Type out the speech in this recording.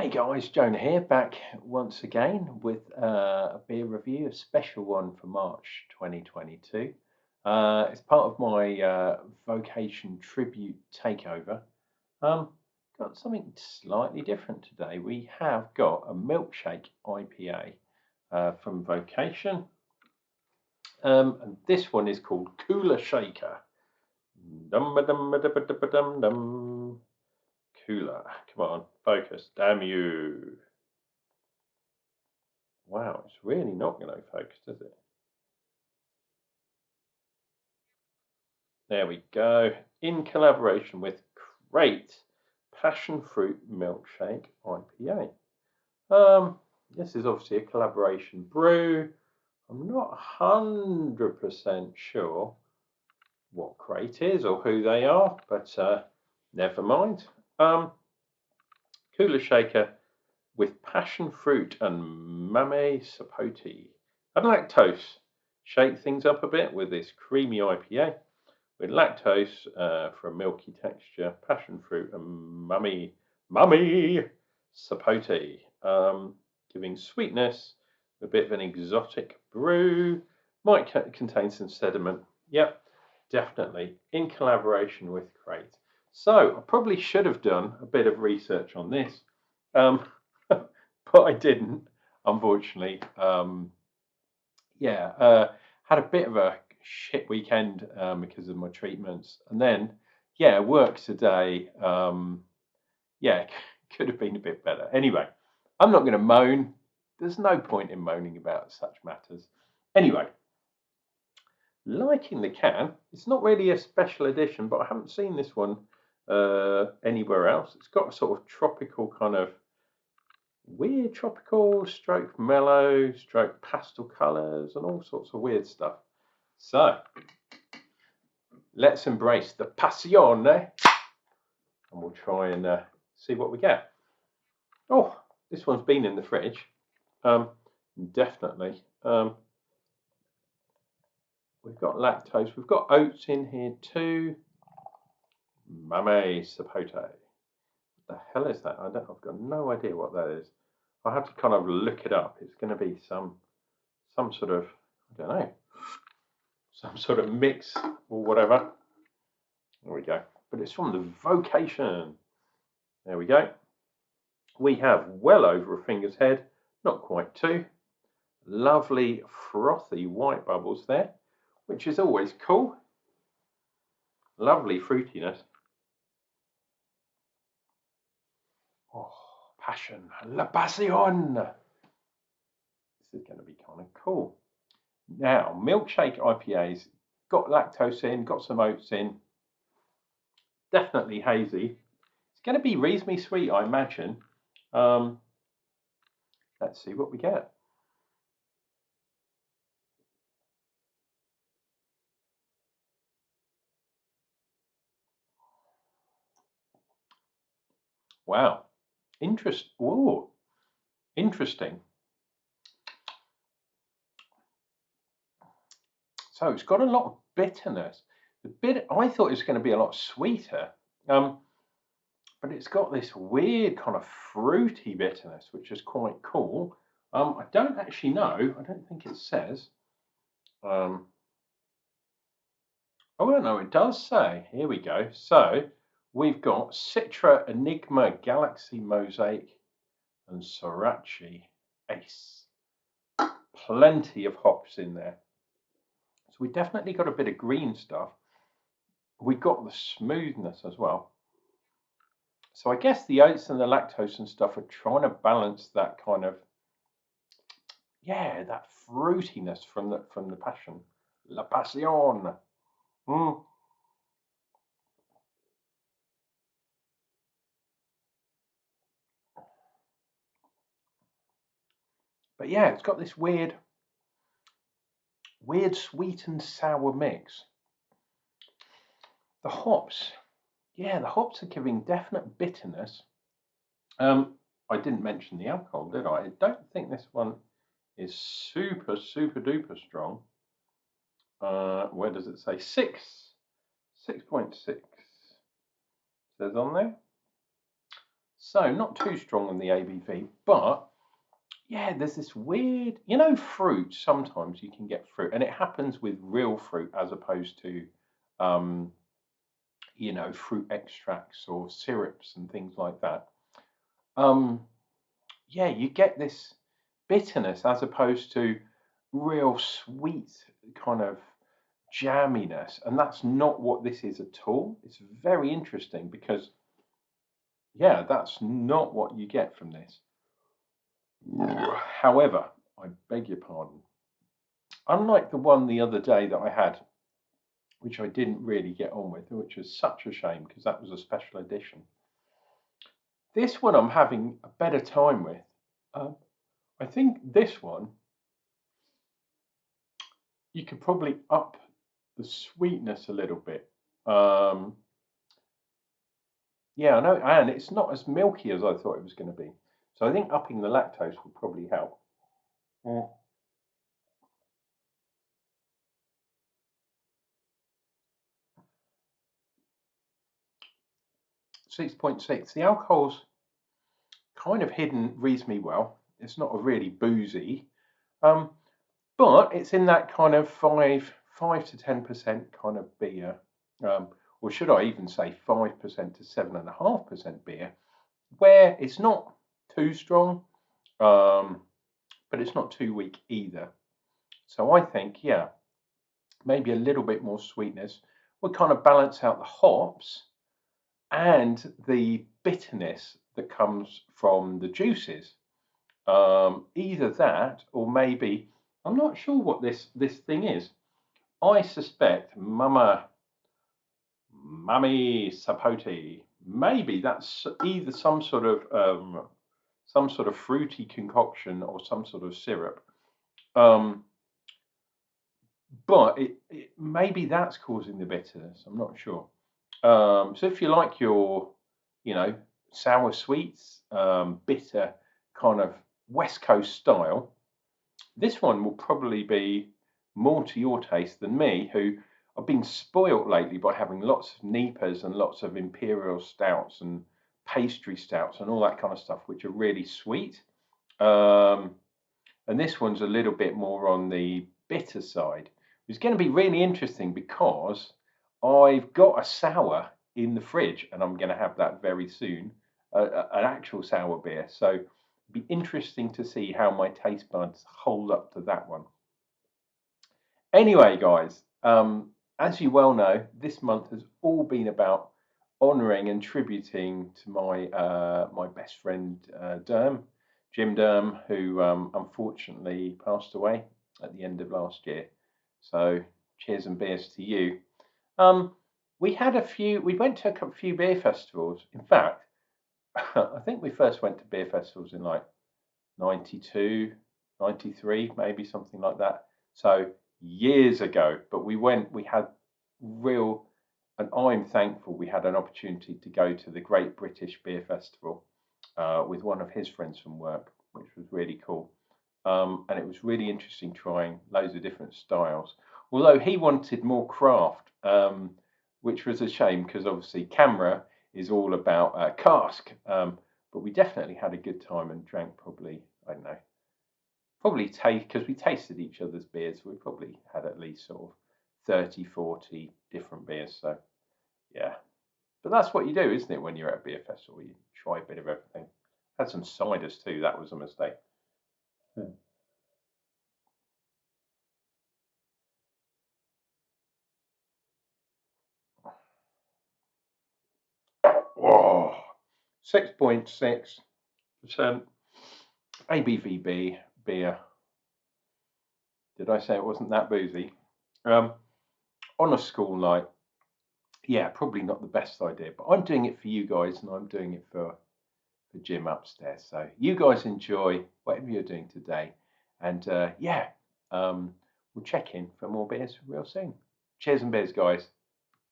Hey guys, Jonah here, back once again with a beer review, a special one for March 2022. It's part of my Vocation Tribute Takeover. Um, got something slightly different today. We have got a Milkshake IPA from Vocation, and this one is called Cooler Shaker. Dum ba dum ba da ba da ba dum dum. Cooler. Come on, focus. Damn you. Wow, it's really not going to focus, is it? There we go. In collaboration with Crate Passion Fruit Milkshake IPA. This is obviously a collaboration brew. I'm not 100% sure what Crate is or who they are, but never mind. Cooler Shaker with passion fruit and mame sapote. And lactose. Shake things up a bit with this creamy IPA with lactose for a milky texture, passion fruit and mame sapote, giving sweetness, a bit of an exotic brew. Might contain some sediment. Yep, definitely in collaboration with Crate. So I probably should have done a bit of research on this. But I didn't, unfortunately. Had a bit of a shit weekend because of my treatments, and then work today. Could have been a bit better. Anyway, I'm not going to moan. There's no point in moaning about such matters. Anyway, liking the can. It's not really a special edition, but I haven't seen this one anywhere else. It's got a sort of tropical kind of weird tropical stroke mellow stroke pastel colors and all sorts of weird stuff. So let's embrace the passione and we'll try and see what we get. Oh, this one's been in the fridge. Definitely. We've got lactose. We've got oats in here too. Mame sapote. What the hell is that? I've got no idea what that is. I have to kind of look it up. It's going to be some sort of, I don't know, some sort of mix or whatever. There we go. But it's from the Vocation. There we go. We have well over a finger's head, not quite two. Lovely frothy white bubbles there, which is always cool. Lovely fruitiness. Oh, passion, la passion. This is going to be kind of cool. Now, Milkshake IPAs, got lactose in, got some oats in. Definitely hazy. It's going to be reasonably sweet, I imagine. Let's see what we get. Wow. Interesting. So it's got a lot of bitterness. I thought it was going to be a lot sweeter, but it's got this weird kind of fruity bitterness, which is quite cool. I don't actually know. I don't think it says. Oh no, it does say. Here we go. So we've got Citra, Enigma, Galaxy Mosaic, and Sorachi Ace. Plenty of hops in there. So we definitely got a bit of green stuff. We got the smoothness as well. So I guess the oats and the lactose and stuff are trying to balance that kind of, that fruitiness from the passion. La passion. But yeah, it's got this weird sweet and sour mix. The hops, the hops are giving definite bitterness. I didn't mention the alcohol, did I? I don't think this one is super duper strong. Where does it say? 6.6 says on there. So not too strong on the ABV, but yeah, there's this weird, fruit. Sometimes you can get fruit, and it happens with real fruit as opposed to, um, fruit extracts or syrups and things like that. Um, yeah, you get this bitterness as opposed to real sweet kind of jamminess, and that's not what this is at all. It's very interesting because, yeah, that's not what you get from this. However, I beg your pardon. Unlike the one the other day that I had, which I didn't really get on with, which was such a shame because that was a special edition. This one I'm having a better time with. I think this one, you could probably up the sweetness a little bit. Yeah, I know, and it's not as milky as I thought it was going to be. So I think upping the lactose will probably help. 6.6. The alcohol's kind of hidden reasonably well. It's not a really boozy, um, but it's in that kind of 5 to 10% kind of beer, or should I even say 5% to 7.5% beer, where it's not too strong, but it's not too weak either. So I think, yeah, maybe a little bit more sweetness would kind of balance out the hops and the bitterness that comes from the juices. Either that, or maybe I'm not sure what this thing is. I suspect Mummy Sapote. Maybe that's either some sort of fruity concoction or some sort of syrup. But maybe that's causing the bitterness. I'm not sure. So if you like your, sour sweets, bitter kind of West Coast style, this one will probably be more to your taste than me, who I've been spoilt lately by having lots of Nipas and lots of imperial stouts and pastry stouts and all that kind of stuff, which are really sweet. And this one's a little bit more on the bitter side. It's going to be really interesting because I've got a sour in the fridge and I'm going to have that very soon, an actual sour beer. So it'd be interesting to see how my taste buds hold up to that one. Anyway, guys, as you well know, this month has all been about honouring and tributing to my best friend Jim Derm, who unfortunately passed away at the end of last year. So cheers and beers to you. We went to a few beer festivals. In fact, I think we first went to beer festivals in like 92, 93, maybe something like that. So years ago, but we had real, and I'm thankful we had an opportunity to go to the Great British Beer Festival with one of his friends from work, which was really cool. And it was really interesting trying loads of different styles. Although he wanted more craft, which was a shame because obviously CAMRA is all about cask. But we definitely had a good time and drank probably, I don't know, probably taste, because we tasted each other's beers. We probably had at least sort of 30, 40 different beers. So yeah, but that's what you do, isn't it? When you're at a beer festival, you try a bit of everything. Had some ciders too. That was a mistake. Oh, 6.6% ABV beer. Did I say it wasn't that boozy? On a school night, yeah, probably not the best idea, but I'm doing it for you guys and I'm doing it for the Jim upstairs. So you guys enjoy whatever you're doing today. And yeah, we'll check in for more beers real soon. Cheers and beers, guys.